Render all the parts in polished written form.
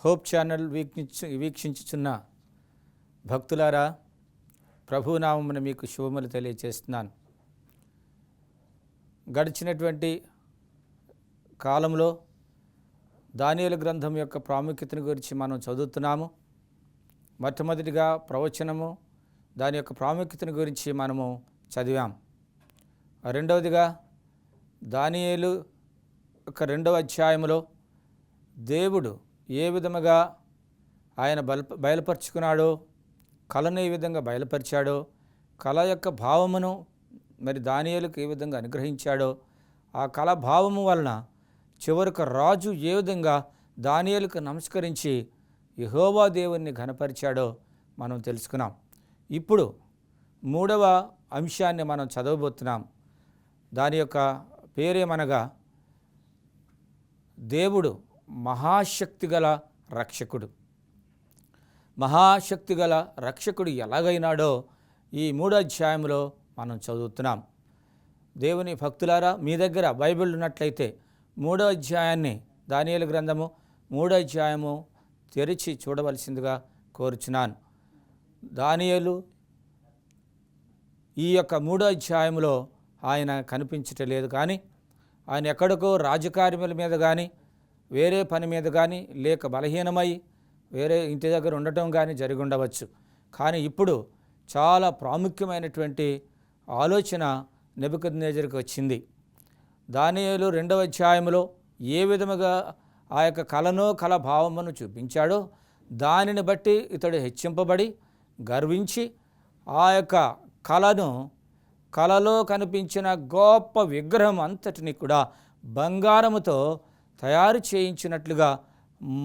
Hope channel వీక్షించుచున్న భక్తులారా, ప్రభునామమున మీకు శుభములు తెలియజేస్తున్నాను. గడిచినటువంటి కాలంలో దానియేలు గ్రంథం యొక్క ప్రాముఖ్యతను గురించి మనం చదువుతున్నాము. మొట్టమొదటిగా ప్రవచనము, దాని యొక్క ప్రాముఖ్యతను గురించి మనము చదివాం. రెండవదిగా దానియేలు యొక్క 2వ అధ్యాయంలో దేవుడు ఏ విధముగా ఆయన బయలుపరుచుకున్నాడో, కళను ఏ విధంగా బయలుపరిచాడో, కళ యొక్క భావమును మరి దానియేలుకు ఏ విధంగా అనుగ్రహించాడో, ఆ కళ భావము వలన చివరికి రాజు ఏ విధంగా దానియేలుకు నమస్కరించి యెహోవా దేవుణ్ణి ఘనపరిచాడో మనం తెలుసుకున్నాం. ఇప్పుడు 3వ అంశాన్ని మనం చదవబోతున్నాం. దాని యొక్క పేరేమనగా దేవుడు మహాశక్తిగల రక్షకుడు. మహాశక్తిగల రక్షకుడు ఎలాగైనాడో ఈ 3వ అధ్యాయంలో మనం చదువుతున్నాం. దేవుని భక్తులారా, మీ దగ్గర బైబిల్ ఉన్నట్లయితే 3వ అధ్యాయాన్ని, దానియేలు గ్రంథము 3వ అధ్యాయము తెరిచి చూడవలసిందిగా కోరుచున్నాను. దానియేలు ఈ యొక్క 3వ అధ్యాయంలో ఆయన కనిపించటలేదు, కానీ ఆయన ఎక్కడికో రాజకార్యముల మీద కానీ, వేరే పని మీద కానీ, లేక బలహీనమై వేరే ఇంటి దగ్గర ఉండటం కానీ జరిగి ఉండవచ్చు. కానీ ఇప్పుడు చాలా ప్రాముఖ్యమైనటువంటి ఆలోచన నెబుకద్నెజరుకు వచ్చింది. దానియేలు 2వ అధ్యాయంలో ఏ విధముగా ఆ యొక్క కళ భావమును చూపించాడో, దానిని బట్టి ఇతడు హెచ్చింపబడి గర్వించి ఆ యొక్క కళలో కనిపించిన గొప్ప విగ్రహం అంతటిని కూడా బంగారముతో తయారు చేయించినట్లుగా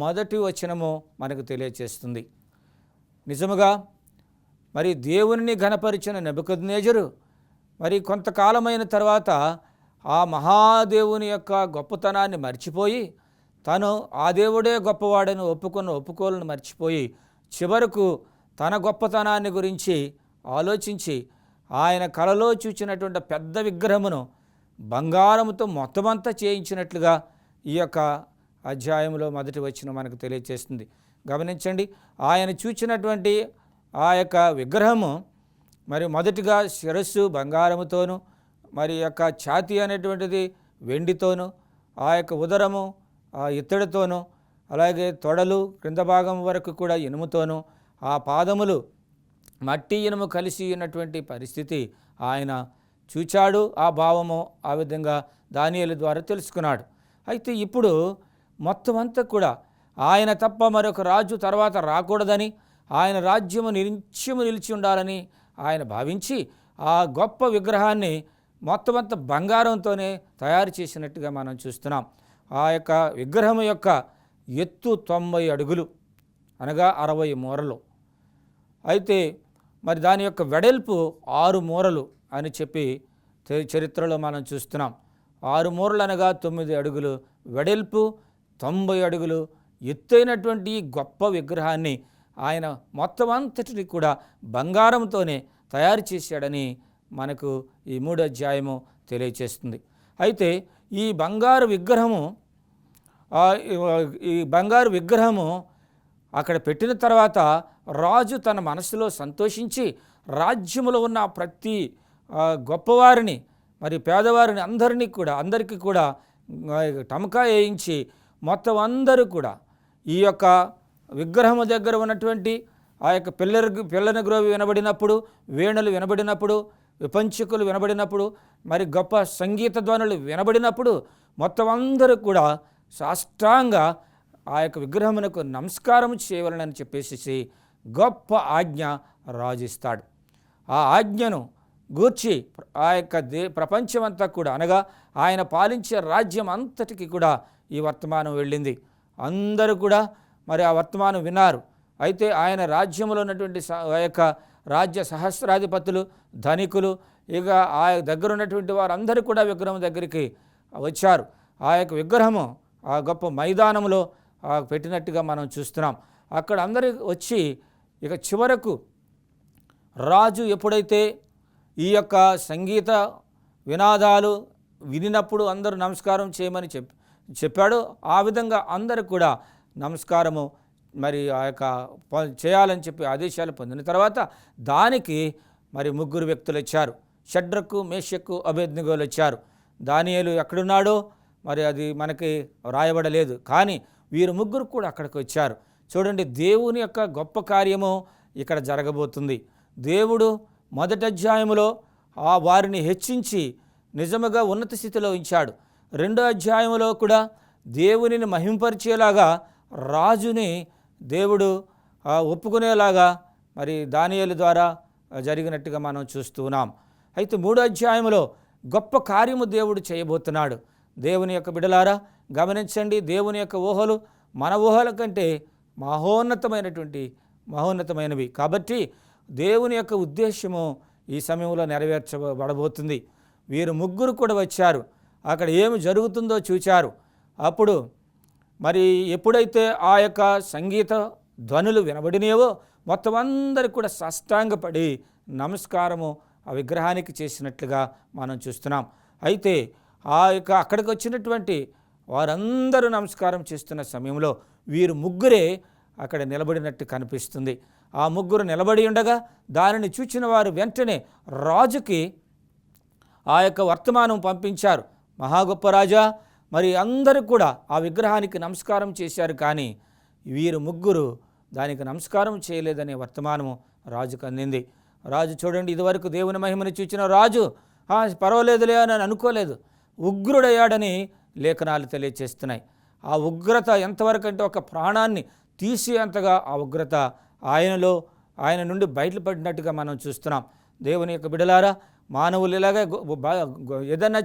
మొదటి వచనము మనకు తెలియచేస్తుంది. నిజముగా మరి దేవుని ఘనపరిచిన నెబుకద్నెజరు మరి కొంతకాలమైన తర్వాత ఆ మహాదేవుని యొక్క గొప్పతనాన్ని మర్చిపోయి, తను ఆ దేవుడే గొప్పవాడని ఒప్పుకోలను మర్చిపోయి, చివరకు తన గొప్పతనాన్ని గురించి ఆలోచించి ఆయన కలలో చూచినటువంటి పెద్ద విగ్రహమును బంగారముతో మొత్తమంతా చేయించినట్లుగా ఈ యొక్క అధ్యాయంలో మొదటి వచనం మనకు తెలియజేస్తుంది. గమనించండి, ఆయన చూచినటువంటి ఆ యొక్క విగ్రహము మరి మొదటిగా శిరస్సు బంగారముతోను, మరి యొక్క ఛాతీ అనేటువంటిది వెండితోను, ఆ యొక్క ఉదరము ఇత్తడితోను, అలాగే తొడలు క్రింద భాగం వరకు కూడా ఇనుముతోను, ఆ పాదములు మట్టి ఇనుము కలిసి ఉన్నటువంటి పరిస్థితి ఆయన చూచాడు. ఆ భావము ఆ విధంగా దానియేలు ద్వారా తెలుసుకున్నాడు. అయితే ఇప్పుడు మొత్తం అంతా కూడా ఆయన తప్ప మరొక రాజు తర్వాత రాకూడదని, ఆయన రాజ్యము నిత్యము నిలిచి ఉండాలని ఆయన భావించి ఆ గొప్ప విగ్రహాన్ని మొత్తం అంతా బంగారంతోనే తయారు చేసినట్టుగా మనం చూస్తున్నాం. ఆ యొక్క విగ్రహం యొక్క ఎత్తు 90 అడుగులు, అనగా 60 మూరలు. అయితే మరి దాని యొక్క వెడల్పు 6 మూరలు అని చెప్పి చరిత్రలో మనం చూస్తున్నాం. 6 మూరలు అనగా 9 అడుగులు వెడల్పు, 90 అడుగులు ఎత్తైనటువంటి గొప్ప విగ్రహాన్ని ఆయన మొత్తం అంతటిని కూడా బంగారంతోనే తయారు చేశాడని మనకు ఈ 3వ అధ్యాయము తెలియచేస్తుంది. అయితే ఈ బంగారు విగ్రహము అక్కడ పెట్టిన తర్వాత రాజు తన మనసులో సంతోషించి రాజ్యములో ఉన్న ప్రతి గొప్పవారిని మరి పేదవారిని అందరికీ కూడా టమకా వేయించి మొత్తం అందరూ కూడా ఈ యొక్క విగ్రహము దగ్గర ఉన్నటువంటి ఆ యొక్క పిల్లన గ్రోవి వినబడినప్పుడు, వేణులు వినబడినప్పుడు, విపంచకులు వినబడినప్పుడు, మరి గొప్ప సంగీత ధ్వనులు వినబడినప్పుడు మొత్తం అందరూ కూడా సాష్టాంగ ఆ యొక్క విగ్రహమునకు నమస్కారం చేయవలనని చెప్పేసి గొప్ప ఆజ్ఞ రాజిస్తాడు. ఆ ఆజ్ఞను గూర్చి ఆ యొక్క ప్రపంచమంతా కూడా, అనగా ఆయన పాలించే రాజ్యం అంతటికి కూడా ఈ వర్తమానం వెళ్ళింది. అందరూ కూడా మరి ఆ వర్తమానం విన్నారు. అయితే ఆయన రాజ్యంలో ఉన్నటువంటి ఆ యొక్క రాజ్య సహస్రాధిపతులు, ధనికులు, ఇక ఆ దగ్గర ఉన్నటువంటి వారందరూ కూడా విగ్రహం దగ్గరికి వచ్చారు. ఆ యొక్క విగ్రహము ఆ గొప్ప మైదానంలో పెట్టినట్టుగా మనం చూస్తున్నాం. అక్కడ అందరూ వచ్చి ఇక చివరకు రాజు ఎప్పుడైతే ఈ యొక్క సంగీత వినాదాలు వినినప్పుడు అందరూ నమస్కారం చేయమని చెప్పాడు. ఆ విధంగా అందరూ కూడా నమస్కారము మరి ఆ యొక్క చేయాలని చెప్పి ఆదేశాలు పొందిన తర్వాత దానికి మరి 3 వ్యక్తులు వచ్చారు. షడ్రకు, మేషక్కు, అబేద్నెగోలు వచ్చారు. దానియేలు ఎక్కడున్నాడో మరి అది మనకి రాయబడలేదు, కానీ వీరు 3 కూడా అక్కడికి వచ్చారు. చూడండి, దేవుని యొక్క గొప్ప కార్యము ఇక్కడ జరగబోతుంది. దేవుడు మొదటి అధ్యాయములో వారిని హెచ్చించి నిజముగా ఉన్నత స్థితిలో ఉంచాడు. 2వ అధ్యాయంలో కూడా దేవునిని మహింపరిచేలాగా రాజుని దేవుడు ఒప్పుకునేలాగా మరి దానియేలు ద్వారా జరిగినట్టుగా మనం చూస్తున్నాం. అయితే 3వ అధ్యాయంలో గొప్ప కార్యము దేవుడు చేయబోతున్నాడు. దేవుని యొక్క బిడ్డలారా గమనించండి, దేవుని యొక్క ఊహలు మన ఊహల కంటే మహోన్నతమైనవి. కాబట్టి దేవుని యొక్క ఉద్దేశము ఈ సమయంలో నెరవేర్చబడబోతుంది. వీరు 3 కూడా వచ్చారు, అక్కడ ఏమి జరుగుతుందో చూచారు. అప్పుడు మరి ఎప్పుడైతే ఆ యొక్క సంగీత ధ్వనులు వినబడినేవో మొత్తం అందరూ కూడా సాష్టాంగపడి నమస్కారము ఆ విగ్రహానికి చేసినట్లుగా మనం చూస్తున్నాం. అయితే ఆ యొక్క అక్కడికి వచ్చినటువంటి వారందరూ నమస్కారం చేస్తున్న సమయంలో వీరు 3 అక్కడ నిలబడినట్టు కనిపిస్తుంది. ఆ 3 నిలబడి ఉండగా దానిని చూచిన వారు వెంటనే రాజుకి ఆ యొక్క వర్తమానం పంపించారు. మహా గొప్ప రాజా, మరి అందరూ కూడా ఆ విగ్రహానికి నమస్కారం చేశారు, కానీ వీరు 3 దానికి నమస్కారం చేయలేదనే వర్తమానము రాజుకు అందింది. రాజు చూడండి, ఇదివరకు దేవుని మహిమను చూచిన రాజు పర్వాలేదులే అని అనుకోలేదు, ఉగ్రుడయ్యాడని లేఖనాలు తెలియచేస్తున్నాయి. ఆ ఉగ్రత ఎంతవరకు అంటే ఒక ప్రాణాన్ని తీసేంతగా ఆ ఉగ్రత ఆయన నుండి బయటపడినట్టుగా మనం చూస్తున్నాం. దేవుని యొక్క బిడలారా, మానవులు ఇలాగే ఏదన్నా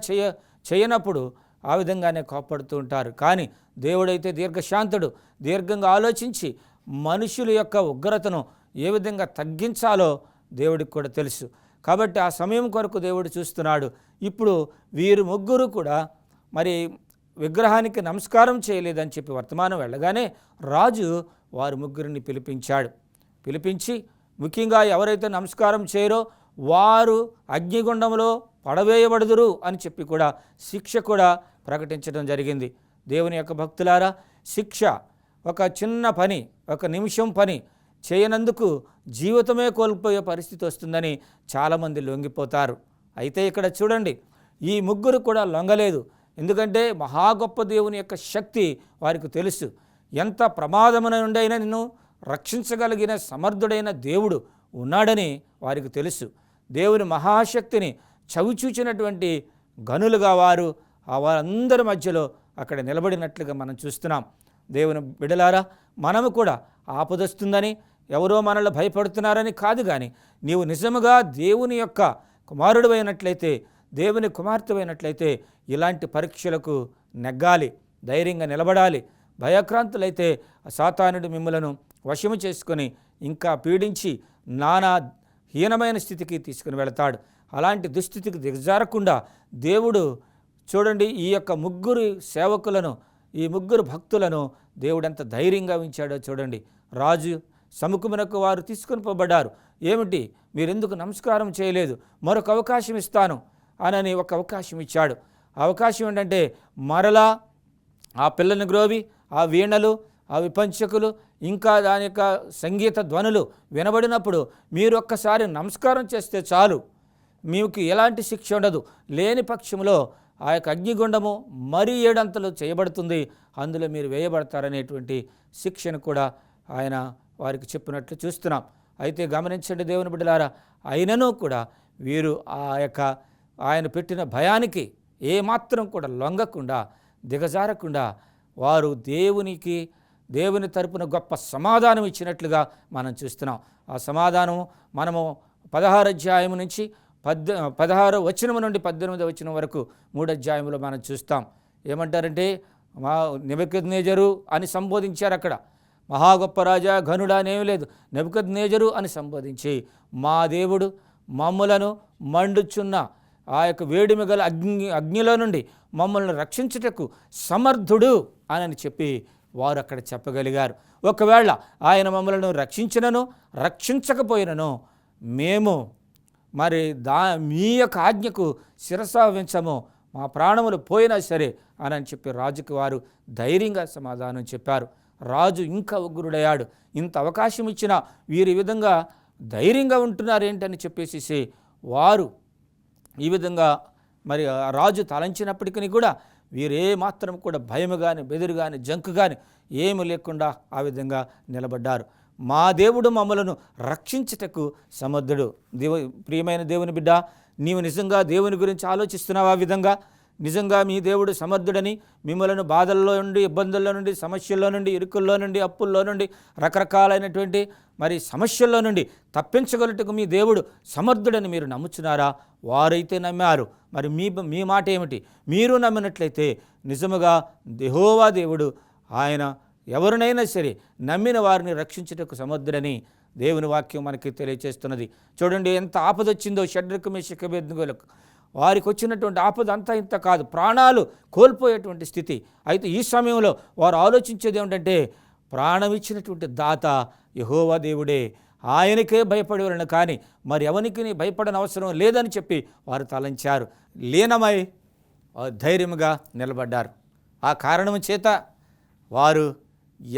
చేయనప్పుడు ఆ విధంగానే కోప్పడుతూ ఉంటారు. కానీ దేవుడైతే దీర్ఘశాంతుడు, దీర్ఘంగా ఆలోచించి మనుషుల యొక్క ఉగ్రతను ఏ విధంగా తగ్గించాలో దేవుడికి కూడా తెలుసు. కాబట్టి ఆ సమయం కొరకు దేవుడు చూస్తున్నాడు. ఇప్పుడు వీరు 3 కూడా మరి విగ్రహానికి నమస్కారం చేయలేదని చెప్పి వర్తమానం వెళ్ళగానే రాజు వారు 3 పిలిపించి ముఖ్యంగా ఎవరైతే నమస్కారం చేయరో వారు అగ్నిగుండంలో పడవేయబడుదురు అని చెప్పి కూడా శిక్ష కూడా ప్రకటించడం జరిగింది. దేవుని యొక్క భక్తులారా, శిక్ష ఒక చిన్న పని, ఒక నిమిషం పని చేయనందుకు జీవితమే కోల్పోయే పరిస్థితి వస్తుందని చాలామంది లొంగిపోతారు. అయితే ఇక్కడ చూడండి, ఈ 3 కూడా లొంగలేదు. ఎందుకంటే మహా గొప్ప దేవుని యొక్క శక్తి వారికి తెలుసు. ఎంత ప్రమాదమున నుండైనా నిన్ను రక్షించగలిగిన సమర్థుడైన దేవుడు ఉన్నాడని వారికి తెలుసు. దేవుని మహాశక్తిని చవిచూచినటువంటి గనులుగా వారందరి మధ్యలో అక్కడ నిలబడినట్లుగా మనం చూస్తున్నాం. దేవుని బిడలారా, మనము కూడా ఆపదొస్తుందని ఎవరో మనల్ని భయపడుతున్నారని కాదు, కానీ నీవు నిజముగా దేవుని యొక్క కుమారుడు అయినట్లయితే, దేవుని కుమార్తె అయినట్లయితే ఇలాంటి పరీక్షలకు నెగ్గాలి, ధైర్యంగా నిలబడాలి. భయక్రాంతులైతే సాతానుడు మిమ్మలను వశము చేసుకొని ఇంకా పీడించి నానా హీనమైన స్థితికి తీసుకుని వెళతాడు. అలాంటి దుస్థితికి దిగజారకుండా దేవుడు చూడండి, ఈ యొక్క 3 సేవకులను, ఈ 3 భక్తులను దేవుడు ఎంత ధైర్యంగా ఉంచాడో చూడండి. రాజు సముఖమునకు వారు తీసుకొని పోబడ్డారు. ఏమిటి, మీరెందుకు నమస్కారం చేయలేదు, మరొక అవకాశం ఇస్తాను అని ఒక అవకాశం ఇచ్చాడు. అవకాశం ఏంటంటే మరలా ఆ పిల్లని గ్రోవి, ఆ వీణలు, ఆ విపంచకులు, ఇంకా దాని యొక్క సంగీత ధ్వనులు వినబడినప్పుడు మీరు ఒక్కసారి నమస్కారం చేస్తే చాలు, మీకు ఎలాంటి శిక్ష ఉండదు. లేని పక్షంలో ఆ యొక్క అగ్నిగుండము మరీ 7 అంతలు చేయబడుతుంది, అందులో మీరు వేయబడతారనేటువంటి శిక్షను కూడా ఆయన వారికి చెప్పినట్లు చూస్తున్నాం. అయితే గమనించండి దేవుని బిడ్డలారా, అయినను కూడా వీరు ఆయన పెట్టిన భయానికి ఏమాత్రం కూడా లొంగకుండా, దిగజారకుండా వారు దేవుని తరపున గొప్ప సమాధానం ఇచ్చినట్లుగా మనం చూస్తున్నాం. ఆ సమాధానం మనము 16వ అధ్యాయం నుంచి 16వ వచనం నుండి 18వ వచనం వరకు 3 అధ్యాయంలో మనం చూస్తాం. ఏమంటారంటే, నెబుకద్నెజరు అని సంబోధించారు. అక్కడ మహా గొప్ప రాజా, ఘనుడా అనేమి లేదు, నెబుకద్నెజరు అని సంబోధించి మా దేవుడు మమ్ములను మండుచున్న ఆ యొక్క వేడిమిగల అగ్నిలో నుండి మమ్మల్ని రక్షించుటకు సమర్థుడు అని చెప్పి వారు అక్కడ చెప్పగలిగారు. ఒకవేళ ఆయన మమ్మలను రక్షించినను రక్షించకపోయినను మేము మరి మీ యొక్క ఆజ్ఞకు శిరసావించము, మా ప్రాణములు పోయినా సరే అని చెప్పి రాజుకి వారు ధైర్యంగా సమాధానం చెప్పారు. రాజు ఇంకా ఉగ్రుడయ్యాడు. ఇంత అవకాశం ఇచ్చినా వీరు ఈ విధంగా ధైర్యంగా ఉంటున్నారేంటని చెప్పేసి వారు ఈ విధంగా మరి ఆ రాజు తలంచినప్పటికీ కూడా వీరే మాత్రం కూడా భయం కానీ బెదిరి కానీ జంకు కానీ ఏమి లేకుండా ఆ విధంగా నిలబడ్డారు. మా దేవుడు మమ్మలను రక్షించుటకు సమర్థుడు. ప్రియమైన దేవుని బిడ్డ, నీవు నిజంగా దేవుని గురించి ఆలోచిస్తున్నావు? ఆ విధంగా నిజంగా మీ దేవుడు సమర్థుడని, మిమ్మల్ని బాధల్లో నుండి, ఇబ్బందుల్లో నుండి, సమస్యల్లో నుండి, ఇరుకుల్లో నుండి, అప్పుల్లో నుండి, రకరకాలైనటువంటి మరి సమస్యల్లో నుండి తప్పించగలుగుటకు మీ దేవుడు సమర్థుడని మీరు నమ్ముచున్నారా? వారైతే నమ్మారు. మరి మీ మాట ఏమిటి? మీరు నమ్మినట్లయితే నిజముగా యెహోవా దేవుడు ఆయన ఎవరినైనా సరే నమ్మిన వారిని రక్షించుటకు సమర్థుడని దేవుని వాక్యం మనకి తెలియచేస్తున్నది. చూడండి ఎంత ఆపదొచ్చిందో షడ్రకు మేషకు అబేద్నెగోలకు. వారికి వచ్చినటువంటి ఆపద అంతా ఇంత కాదు, ప్రాణాలు కోల్పోయేటువంటి స్థితి. అయితే ఈ సమయంలో వారు ఆలోచించేది ఏమిటంటే, ప్రాణం ఇచ్చినటువంటి దాత యెహోవా దేవుడే, ఆయనకే భయపడేవాళ్ళని కానీ మరి ఎవరికి భయపడని అవసరం లేదని చెప్పి వారు తలంచారు. లీనమై ధైర్యంగా నిలబడ్డారు. ఆ కారణం చేత వారు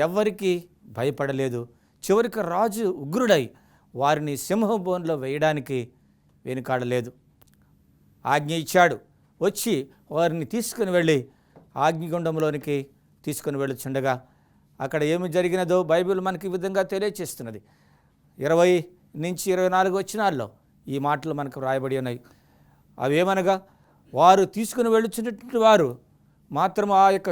ఎవరికి భయపడలేదు. చివరికి రాజు ఉగ్రుడై వారిని సింహబోన్లో వేయడానికి వెనుకాడలేదు. ఆజ్ఞ ఇచ్చాడు. వచ్చి వారిని తీసుకుని వెళ్ళి అగ్నిగుండంలోనికి తీసుకుని వెళ్ళుచుండగా అక్కడ ఏమి జరిగినదో బైబిల్ మనకి ఈ విధంగా తెలియచేస్తున్నది. 20 నుంచి 24 వచనాల్లో ఈ మాటలు మనకు రాయబడి ఉన్నాయి. అవేమనగా, వారు తీసుకుని వెళ్ళుచున్నటువంటి వారు మాత్రం ఆ యొక్క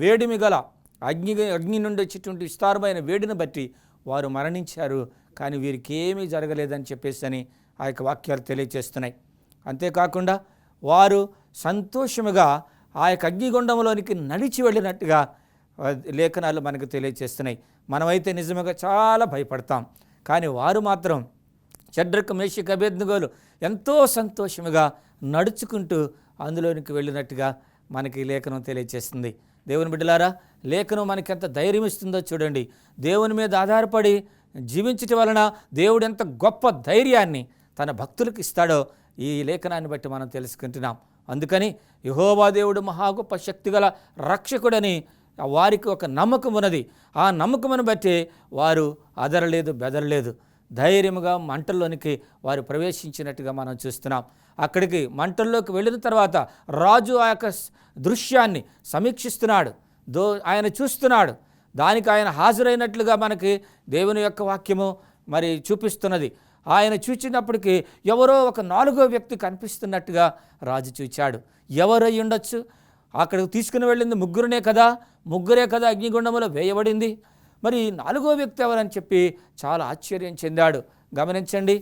వేడిమి గల అగ్ని నుండి వచ్చేటువంటి విస్తారమైన వేడిని బట్టి వారు మరణించారు, కానీ వీరికి ఏమీ జరగలేదని చెప్పేసి అని ఆ యొక్క వాక్యాలు తెలియచేస్తున్నాయి. అంతేకాకుండా వారు సంతోషముగా ఆ యొక్క అగ్నిగుండంలోనికి నడిచి వెళ్ళినట్టుగా లేఖనాలు మనకు తెలియచేస్తున్నాయి. మనమైతే నిజంగా చాలా భయపడతాం, కానీ వారు మాత్రం షడ్రకు మేషకు అబేద్నెగోలు ఎంతో సంతోషముగా నడుచుకుంటూ అందులోనికి వెళ్ళినట్టుగా మనకి లేఖనం తెలియచేస్తుంది. దేవుని బిడ్డలారా, లేఖనం మనకి ఎంత ధైర్యం ఇస్తుందో చూడండి. దేవుని మీద ఆధారపడి జీవించటం వలన దేవుడు ఎంత గొప్ప ధైర్యాన్ని తన భక్తులకు ఇస్తాడో ఈ లేఖనాన్ని బట్టి మనం తెలుసుకుంటున్నాం. అందుకని యెహోవా దేవుడు మహా గొప్ప శక్తిగల రక్షకుడని వారికి ఒక నమ్మకం ఉన్నది. ఆ నమ్మకమును బట్టి వారు అదరలేదు, బెదరలేదు, ధైర్యముగా మంటల్లోనికి వారు ప్రవేశించినట్టుగా మనం చూస్తున్నాం. అక్కడికి మంటల్లోకి వెళ్ళిన తర్వాత రాజు ఆ యొక్క దృశ్యాన్ని సమీక్షిస్తున్నాడు, ఆయన చూస్తున్నాడు. దానికి ఆయన హాజరైనట్లుగా మనకి దేవుని యొక్క వాక్యము మరి చూపిస్తున్నది. ఆయన చూచినప్పటికీ ఎవరో ఒక 4వ వ్యక్తి కనిపిస్తున్నట్టుగా రాజు చూచాడు. ఎవరై ఉండొచ్చు? అక్కడికి తీసుకుని వెళ్ళింది ముగ్గురే కదా అగ్నిగుండంలో వేయబడింది. మరి 4వ వ్యక్తి ఎవరని చెప్పి చాలా ఆశ్చర్యం చెందాడు. గమనించండి,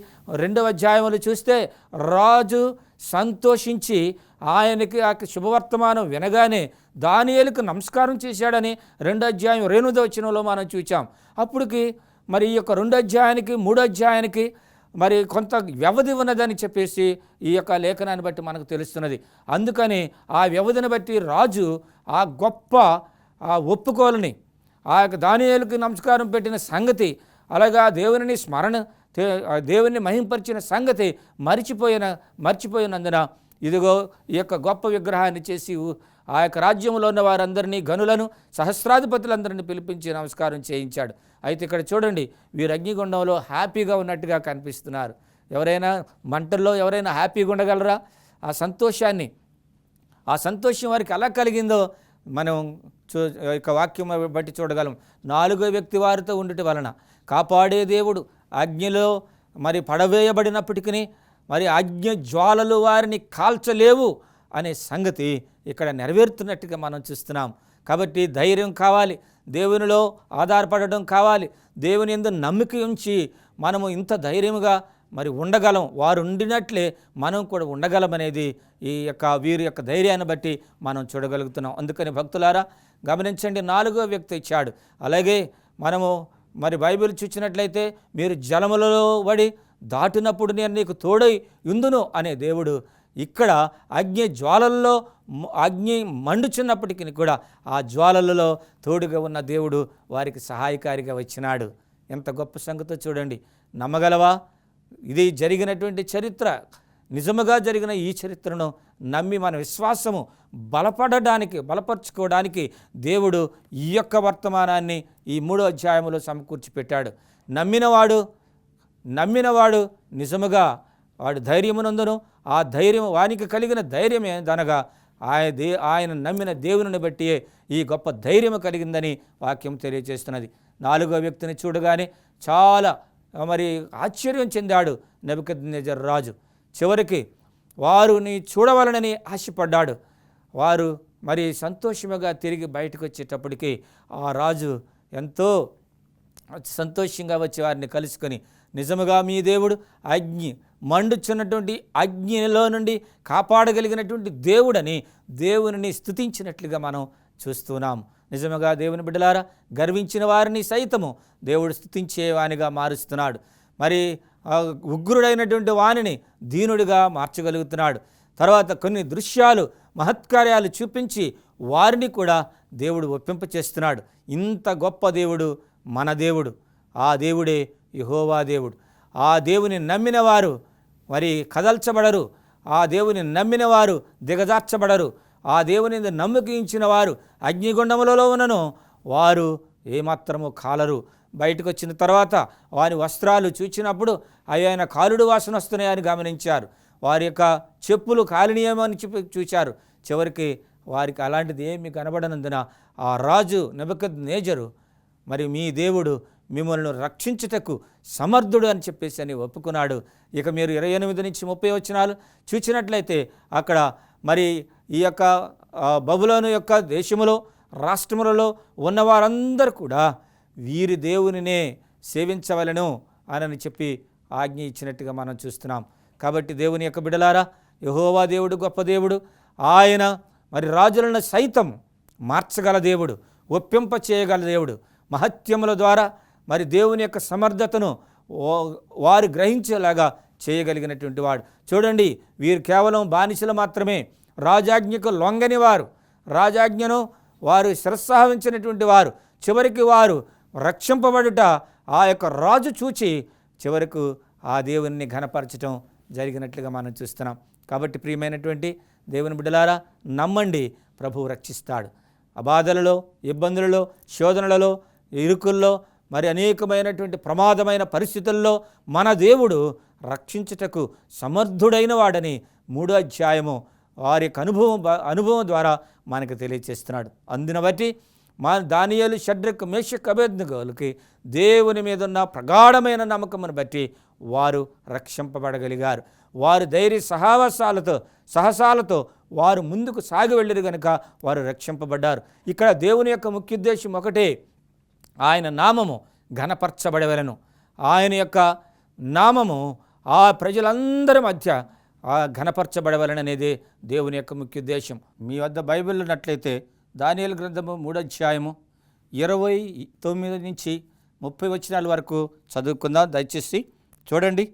2వ అధ్యాయంలో చూస్తే రాజు సంతోషించి ఆయనకి ఆ శుభవర్తమానం వినగానే దానియేలుకు నమస్కారం చేశాడని 2వ అధ్యాయం 8వ వచనంలో మనం చూచాం. అప్పటికి మరి ఈ యొక్క 2వ అధ్యాయానికి 3వ అధ్యాయానికి మరి కొంత వ్యవధి ఉన్నదని చెప్పేసి ఈ యొక్క లేఖనాన్ని బట్టి మనకు తెలుస్తున్నది. అందుకని ఆ వ్యవధిని బట్టి రాజు ఆ గొప్ప ఆ ఒప్పుకోలని, ఆ యొక్క దానియేలుకు నమస్కారం పెట్టిన సంగతి, అలాగా దేవుని మహింపరిచిన సంగతి మర్చిపోయినందున ఇదిగో ఈ యొక్క గొప్ప విగ్రహాన్ని చేసి ఆ యొక్క రాజ్యంలో ఉన్న వారందరినీ, గనులను, సహస్రాధిపతులందరినీ పిలిపించి నమస్కారం చేయించాడు. అయితే ఇక్కడ చూడండి, వీరు అగ్నిగుండంలో హ్యాపీగా ఉన్నట్టుగా కనిపిస్తున్నారు. మంటల్లో ఎవరైనా హ్యాపీగా ఉండగలరా? ఆ సంతోషం వారికి ఎలా కలిగిందో మనం యొక్క వాక్యం బట్టి చూడగలం. 4వ వ్యక్తి వారితో ఉండుట వలన కాపాడే దేవుడు అగ్నిలో మరి పడవేయబడినప్పటికీ మరి అగ్ని జ్వాలలు వారిని కాల్చలేవు అనే సంగతి ఇక్కడ నెరవేరుతున్నట్టుగా మనం చూస్తున్నాం. కాబట్టి ధైర్యం కావాలి, దేవునిలో ఆధారపడడం కావాలి, దేవుని యందు నమ్మిక ఉంచి మనము ఇంత ధైర్యముగా మరి ఉండగలం. వారు ఉండినట్లే మనం కూడా ఉండగలమనేది వీరి యొక్క ధైర్యాన్ని బట్టి మనం చూడగలుగుతున్నాం. అందుకని భక్తులారా గమనించండి, 4వ వ్యక్తి ఇచ్చాడు. అలాగే మనము మరి బైబిల్ చూసినట్లయితే, మీరు జలములలో పడి దాటినప్పుడు నేను నీకు తోడై ఉందును అనే దేవుడు ఇక్కడ అగ్ని మండుచున్నప్పటికీ కూడా ఆ జ్వాలలలో తోడుగా ఉన్న దేవుడు వారికి సహాయకారిగా వచ్చినాడు. ఎంత గొప్ప సంగతో చూడండి. నమ్మగలవా? ఇది జరిగినటువంటి చరిత్ర. నిజముగా జరిగిన ఈ చరిత్రను నమ్మి మన విశ్వాసము బలపరచుకోవడానికి దేవుడు ఈ యొక్క వర్తమానాన్ని ఈ 3వ అధ్యాయంలో సమకూర్చి పెట్టాడు. నమ్మినవాడు నిజముగా వాడు ధైర్యమునందును, ఆ ధైర్యం వానికి కలిగిన ధైర్యం ఏదనగా ఆయన నమ్మిన దేవుని బట్టి ఈ గొప్ప ధైర్యం కలిగిందని వాక్యం తెలియజేస్తున్నది. 4వ వ్యక్తిని చూడగానే చాలా ఆశ్చర్యం చెందాడు నెబుకద్నెజర్ రాజు. చివరికి వారిని చూడవాలనని ఆశపడ్డాడు. వారు సంతోషముగా తిరిగి బయటకు వచ్చేటప్పటికి ఆ రాజు ఎంతో సంతోషంగా వచ్చి వారిని కలుసుకొని, నిజముగా మీ దేవుడు మండుచున్నటువంటి అగ్నిలో నుండి కాపాడగలిగినటువంటి దేవుడని దేవుని స్తుతించినట్లుగా మనం చూస్తున్నాం. నిజముగా దేవుని బిడ్డలారా, గర్వించిన వారిని సైతము దేవుడు స్తుతించేవానిగా మారుస్తున్నాడు. ఉగ్రుడైనటువంటి వానిని దీనుడిగా మార్చగలుగుతున్నాడు. తర్వాత కొన్ని దృశ్యాలు, మహత్కార్యాలు చూపించి వారిని కూడా దేవుడు ఒప్పింపచేస్తున్నాడు. ఇంత గొప్ప దేవుడు మన దేవుడు. ఆ దేవుడే యెహోవా దేవుడు. ఆ దేవుని నమ్మిన వారు కదల్చబడరు. ఆ దేవుని నమ్మిన వారు దిగజార్చబడరు. ఆ దేవుని నమ్మకించిన వారు అగ్నిగుండములలో ఉన్నను వారు ఏమాత్రము కాలరు. బయటకు వచ్చిన తర్వాత వారి వస్త్రాలు చూచినప్పుడు ఆయన కాలుడు వాసన వస్తున్నాయని గమనించారు. వారి యొక్క చెప్పులు కాలినీయమని చూచారు. చివరికి వారికి అలాంటిది ఏమీ కనబడనందున ఆ రాజు నెబుకద్నెజరు మీ దేవుడు మిమ్మల్ని రక్షించుటకు సమర్థుడు అని చెప్పేసి ఒప్పుకున్నాడు. ఇక మీరు 28 నుంచి 30 వచనాలు చూచినట్లయితే అక్కడ ఈ యొక్క బబులోను యొక్క దేశములో, రాష్ట్రములలో ఉన్నవారందరూ కూడా వీరి దేవునినే సేవించవలెను అని చెప్పి ఆజ్ఞ ఇచ్చినట్టుగా మనం చూస్తున్నాం. కాబట్టి దేవుని యొక్క బిడ్డలారా, యెహోవా దేవుడు గొప్ప దేవుడు. ఆయన రాజులను సైతం మార్చగల దేవుడు, ఒప్పింప చేయగల దేవుడు. మహత్యముల ద్వారా దేవుని యొక్క సమర్థతను వారు గ్రహించేలాగా చేయగలిగినటువంటి వాడు. చూడండి, వీరు కేవలం బానిసలు మాత్రమే, రాజాజ్ఞకు లొంగని వారు, రాజాజ్ఞను వారు శిరస్సాహించినటువంటి వారు. చివరికి వారు రక్షింపబడుట ఆ యొక్క రాజు చూచి చివరకు ఆ దేవుని ఘనపరచటం జరిగినట్లుగా మనం చూస్తున్నాం. కాబట్టి ప్రియమైనటువంటి దేవుని బిడ్డలారా, నమ్మండి, ప్రభువు రక్షిస్తాడు. అబాధలలో, ఇబ్బందులలో, శోధనలలో, ఇరుకుల్లో, అనేకమైనటువంటి ప్రమాదమైన పరిస్థితుల్లో మన దేవుడు రక్షించుటకు సమర్థుడైన వాడని 3వ అధ్యాయము వారి యొక్క అనుభవం ద్వారా మనకు తెలియచేస్తున్నాడు. అందుని బట్టి దానియేలు, షడ్రక్, మేషక్, అబేద్నెగోలకి దేవుని మీద ఉన్న ప్రగాఢమైన నమ్మకమును బట్టి వారు రక్షింపబడగలిగారు. వారు ధైర్య సాహసాలతో వారు ముందుకు సాగి వెళ్ళరు కనుక వారు రక్షింపబడ్డారు. ఇక్కడ దేవుని యొక్క ముఖ్యోద్దేశం ఒకటే, ఆయన నామము ఘనపరచబడవలెను. ఆయన యొక్క నామము ఆ ప్రజలందరి మధ్య ఘనపరచబడవలననేదే దేవుని యొక్క ముఖ్యోద్దేశం. మీ వద్ద బైబిల్ ఉన్నట్లయితే దానియేలు గ్రంథము 3వ అధ్యాయము 29 నుంచి 30 వచనాల వరకు చదువుకుందాం. దయచేసి చూడండి.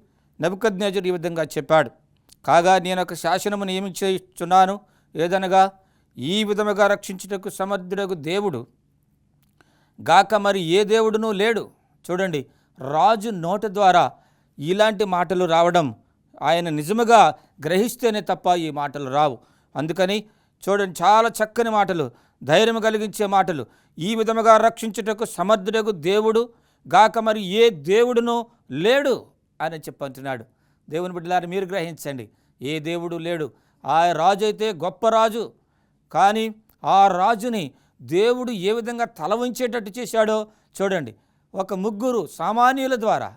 నెబుకద్నెజరు ఈ విధంగా చెప్పాడు: కాగా నేను ఒక శాసనము నియమించుచున్నాను, ఏదనగా ఈ విధముగా రక్షించుటకు సమర్థుడగు దేవుడు గాక ఏ దేవుడునూ లేడు. చూడండి, రాజు నోటి ద్వారా ఇలాంటి మాటలు రావడం ఆయన నిజముగా గ్రహిస్తేనే తప్ప ఈ మాటలు రావు. అందుకని చూడండి, చాలా చక్కని మాటలు, ధైర్యం కలిగించే మాటలు. ఈ విధముగా రక్షించుటకు సమర్థుడగు దేవుడు గాక ఏ దేవుడునూ లేడు అని చెప్పంటున్నాడు. దేవుని బిడ్డలారా, మీరు గ్రహించండి, ఏ దేవుడు లేడు. ఆ రాజు అయితే గొప్ప రాజు, కానీ ఆ రాజుని దేవుడు ఏ విధంగా తల వంచేటట్టు చేశాడో చూడండి. ఒక ముగ్గురు సామాన్యుల ద్వారా,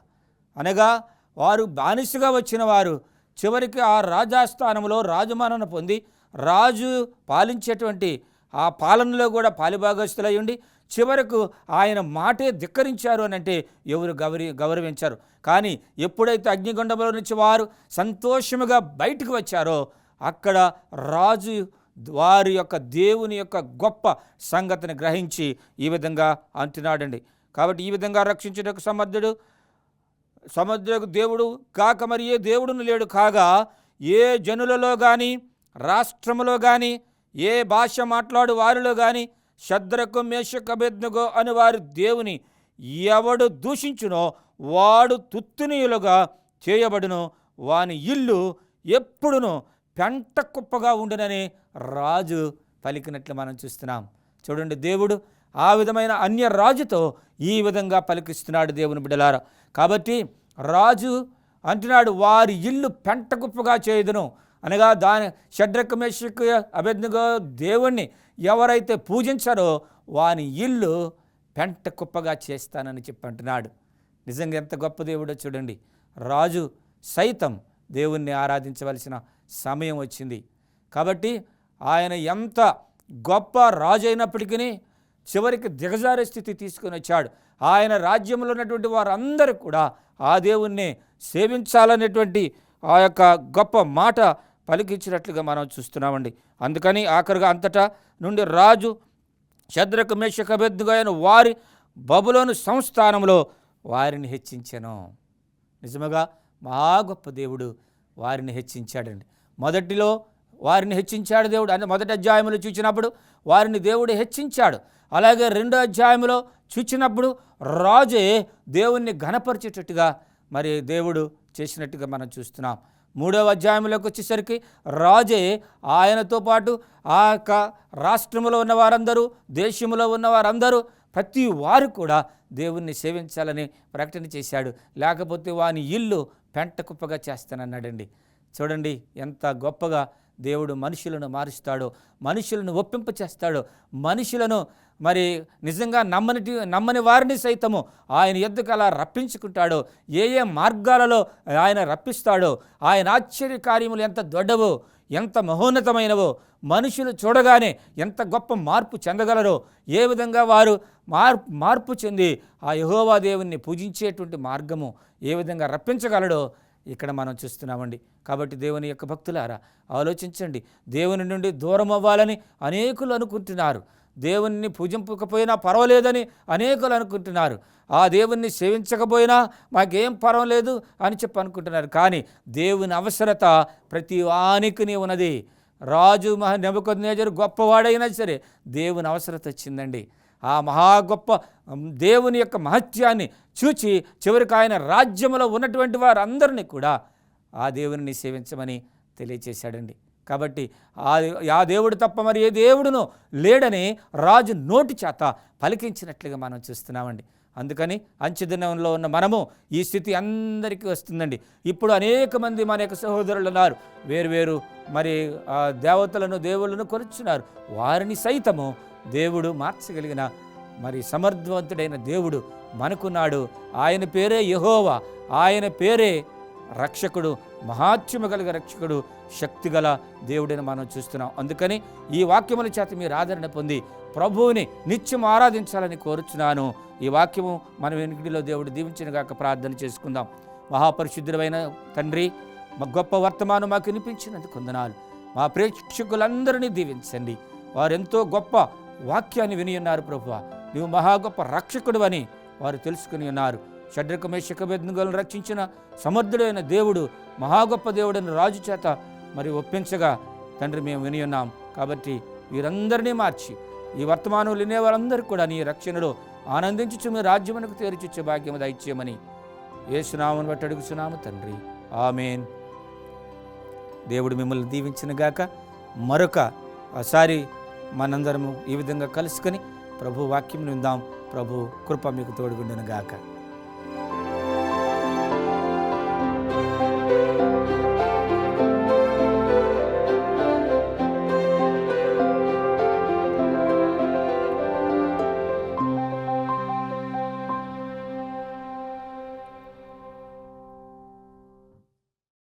అనగా వారు బానిసగా వచ్చిన వారు చివరికి ఆ రాజాస్థానంలో రాజమానన పొంది రాజు పాలించేటువంటి ఆ పాలనలో కూడా పాలిభాగస్తులై ఉండి చివరకు ఆయన మాటే ధిక్కరించారు అని అంటే ఎవరు గౌరవించారు. కానీ ఎప్పుడైతే అగ్నిగుండంలో నుంచి వారు సంతోషముగా బయటకు వచ్చారో అక్కడ రాజు వారి యొక్క దేవుని యొక్క గొప్ప సంగతిని గ్రహించి ఈ విధంగా అంటున్నాడండి. కాబట్టి ఈ విధంగా రక్షించుటకు సమర్థుడకు దేవుడు కాక ఏ దేవుడును లేడు. కాగా ఏ జనులలో కానీ, రాష్ట్రములో కానీ, ఏ భాష మాట్లాడు వారిలో కానీ షద్రకు, మేషకు, అబేద్నెగో అని వారి దేవుని ఎవడు దూషించునో వాడు తుత్తునీయులుగా చేయబడును, వాని ఇల్లు ఎప్పుడునూ పెంట కుప్పగా ఉండునని రాజు పలికినట్లు మనం చూస్తున్నాం. చూడండి, దేవుడు ఆ విధమైన అన్య రాజుతో ఈ విధంగా పలికిస్తున్నాడు దేవుని బిడ్డలారా. కాబట్టి రాజు అంటున్నాడు, వారి ఇల్లు పెంట కుప్పగా చేయుదును అనగా దాని షడ్రక్ మేషక్ అబేద్నెగో దేవుణ్ణి ఎవరైతే పూజించారో వాని ఇల్లు పెంట కుప్పగా చేస్తానని అంటున్నాడు. నిజంగా ఎంత గొప్ప దేవుడో చూడండి. రాజు సైతం దేవుణ్ణి ఆరాధించవలసిన సమయం వచ్చింది. కాబట్టి ఆయన ఎంత గొప్ప రాజు అయినప్పటికీ చివరికి దిగజారే స్థితి తీసుకొని వచ్చాడు. ఆయన రాజ్యంలో ఉన్నటువంటి వారందరూ కూడా ఆ దేవుణ్ణి సేవించాలనేటువంటి ఆ యొక్క గొప్ప మాట పలికించినట్లుగా మనం చూస్తున్నామండి. అందుకని ఆఖరుగా అంతటా నుండి రాజు షద్రక్ మేషక్ అబేద్నెగో అయిన వారి బబులోను సంస్థానంలో వారిని హెచ్చించెను. నిజముగా మహా గొప్ప దేవుడు వారిని హెచ్చించాడండి. మొదటిలో వారిని హెచ్చించాడు దేవుడు. అంటే మొదటి అధ్యాయంలో చూచినప్పుడు వారిని దేవుడు హెచ్చించాడు. అలాగే రెండో అధ్యాయంలో చూచినప్పుడు రాజే దేవుణ్ణి ఘనపరిచేటట్టుగా మరి దేవుడు చేసినట్టుగా మనం చూస్తున్నాం. మూడవ అధ్యాయంలోకి వచ్చేసరికి రాజే ఆయనతో పాటు ఆ యొక్క రాష్ట్రంలో ఉన్న వారందరూ, దేశంలో ఉన్న వారందరూ, ప్రతి వారు కూడా దేవుణ్ణి సేవించాలని ప్రకటన చేశాడు. లేకపోతే వాని ఇల్లు పెంట కుప్పగా చేస్తానన్నాడండి. చూడండి ఎంత గొప్పగా దేవుడు మనుషులను మారుస్తాడో, మనుషులను ఒప్పింప చేస్తాడో, మనుషులను మరి నిజంగా నమ్మని వారిని సైతము ఆయన యొద్దకు అలా రప్పించుకుంటాడో, ఏ ఏ మార్గాలలో ఆయన రప్పిస్తాడో, ఆయన ఆశ్చర్య కార్యములు ఎంత దొడ్డవో, ఎంత మహోన్నతమైనవో, మనుషులు చూడగానే ఎంత గొప్ప మార్పు చెందగలరో, ఏ విధంగా వారు మార్పు చెంది ఆ యెహోవా దేవుణ్ణి పూజించేటువంటి మార్గము ఏ విధంగా రప్పించగలడో ఇక్కడ మనం చూస్తున్నామండి. కాబట్టి దేవుని యొక్క భక్తులారా ఆలోచించండి. దేవుని నుండి దూరం అవ్వాలని అనేకులు అనుకుంటున్నారు. దేవుణ్ణి పూజింపకపోయినా పర్వాలేదని అనేకులు అనుకుంటున్నారు. ఆ దేవుణ్ణి సేవించకపోయినా మాకేం పర్వాలేదు అని అనుకుంటున్నారు. కానీ దేవుని అవసరత ప్రతి వానికి ఉన్నది. రాజు నెబుకద్నెజరు గొప్పవాడైనా సరే దేవుని అవసరత వచ్చిందండి. ఆ మహా గొప్ప దేవుని యొక్క మహత్యాన్ని చూచి చివరికి ఆయన రాజ్యంలో ఉన్నటువంటి వారందరినీ కూడా ఆ దేవుని సేవించమని తెలియచేశాడండి. కాబట్టి ఆ దేవుడు తప్ప మరి ఏ దేవుడునో లేడని రాజు నోటి చేత పలికించినట్లుగా మనం చూస్తున్నామండి. అందుకని అంచెదినంలో ఉన్న మనము ఈ స్థితి అందరికీ వస్తుందండి. ఇప్పుడు అనేక మంది మన యొక్క సహోదరులు ఉన్నారు, వేరువేరు మరి దేవతలను దేవుళ్ళను కొలుచున్నారు. వారిని సైతము దేవుడు మార్చగలిగిన మరి సమర్థవంతుడైన దేవుడు మనకున్నాడు. ఆయన పేరే యెహోవా, ఆయన పేరే రక్షకుడు, మహాత్మ్యము కలిగిన రక్షకుడు, శక్తిగల దేవుడిని మనం చూస్తున్నాం. అందుకని ఈ వాక్యముల చేత మీరు ఆదరణ పొంది ప్రభువుని నిత్యం ఆరాధించాలని కోరుచున్నాను. ఈ వాక్యము మన వెనుకడిలో దేవుడు దీవించినగాక ప్రార్థన చేసుకుందాం. మహాపరిశుద్ధుడైన తండ్రి, మా గొప్ప వర్తమానం మాకు వినిపించినందుకు వందనాలు. మా ప్రేక్షకులందరినీ దీవించండి. వారెంతో గొప్ప వాక్యాన్ని విని ఉన్నారు ప్రభువా. నీవు మహా గొప్ప రక్షకుడు అని వారు తెలుసుకుని ఉన్నారు. షడ్రక్ మేషక్ అబేద్నెగోలను రక్షించిన సమర్థుడైన దేవుడు, మహా గొప్ప దేవుడైన రాజు చేత మరి ఒప్పించగా తండ్రి మేము విని ఉన్నాం. కాబట్టి వీరందరినీ మార్చి ఈ వర్తమానం వినే వారందరూ కూడా నీ రక్షణలో ఆనందించుచు మీ రాజ్యమునకు చేర్చుచ్చే భాగ్యము దయచేయమని యేసునామమును బట్టి అడుగుచున్నాము తండ్రి, ఆమేన్. దేవుడు మిమ్మల్ని దీవించిన గాక. మరొకసారి మనందరము ఈ విధంగా కలుసుకొని ప్రభు వాక్యం విందాం. ప్రభు కృప మీకు తోడుగుండును గాక.